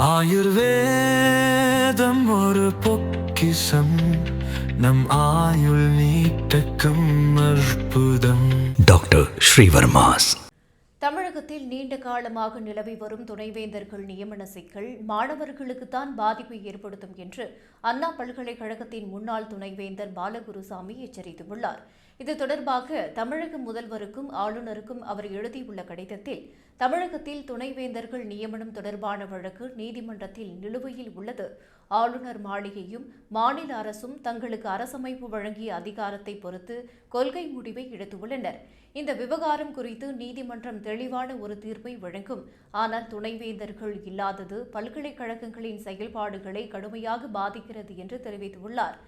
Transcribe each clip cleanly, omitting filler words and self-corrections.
ஆயுர்வேதம் ஒரு பொக்கிஷம், நம் ஆயுள் நீட்டக்கும் அற்புதம். டாக்டர் ஸ்ரீவர்மாஸ். தமிழகத்தில் நீண்ட காலமாக நிலவி வரும் துணைவேந்தர்கள் நியமன சிக்கல் மாணவர்களுக்குத்தான் பாதிப்பை ஏற்படுத்தும் என்று அண்ணா பல்கலைக்கழகத்தின் முன்னாள் துணைவேந்தர் பாலகுருசாமி எச்சரித்துள்ளார். இது தொடர்பாக தமிழக முதல்வருக்கும் ஆளுநருக்கும் அவர் எழுதியுள்ள கடிதத்தில், தமிழகத்தில் துணைவேந்தர்கள் நியமனம் தொடர்பான வழக்கு நீதிமன்றத்தில் நிலுவையில் உள்ளது. ஆளுநர் மாளிகையும் மாநில அரசும் தங்களுக்கு அரசமைப்பு வழங்கிய அதிகாரத்தை பொறுத்து கொள்கை முடிவை எடுத்துள்ளனர். இந்த விவகாரம் குறித்து நீதிமன்றம் தெளிவான ஒரு தீர்ப்பை வழங்கும். ஆனால் துணைவேந்தர்கள் இல்லாதது பல்கலைக்கழகங்களின் செயல்பாடுகளை கடுமையாக பாதிக்கிறது என்று தெரிவித்துள்ளார்.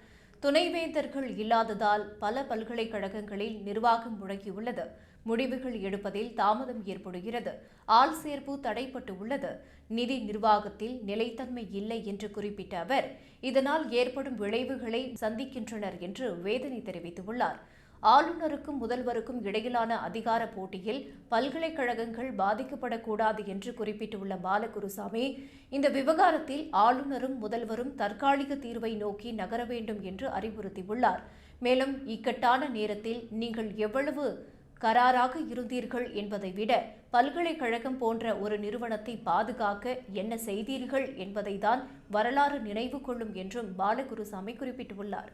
துணைவேந்தர்கள் இல்லாததால் பல பல்கலைக்கழகங்களில் நிர்வாகம் முடங்கியுள்ளது. முடிவுகள் எடுப்பதில் தாமதம் ஏற்படுகிறது. ஆள் சேர்ப்பு தடைப்பட்டு உள்ளது. நிதி நிர்வாகத்தில் நிலைத்தன்மை இல்லை என்று குறிப்பிட்ட அவர், இதனால் ஏற்படும் விளைவுகளை சந்திக்கின்றனர் என்று வேதனை தெரிவித்துள்ளார். ஆளுநருக்கும் முதல்வருக்கும் இடையிலான அதிகார போட்டியில் பல்கலைக்கழகங்கள் பாதிக்கப்படக்கூடாது என்று குறிப்பிட்டுள்ள பாலகுருசாமி, இந்த விவகாரத்தில் ஆளுநரும் முதல்வரும் தற்காலிக தீர்வை நோக்கி நகர வேண்டும் என்று அறிவுறுத்தியுள்ளார். மேலும் இக்கட்டான நேரத்தில் நீங்கள் எவ்வளவு கராராக இருந்தீர்கள் என்பதை விட பல்கலைக்கழகம் போன்ற ஒரு நிறுவனத்தை பாதுகாக்க என்ன செய்தீர்கள் என்பதைத்தான் வரலாறு நினைவு கொள்ளும் என்றும் பாலகுருசாமி குறிப்பிட்டுள்ளார்.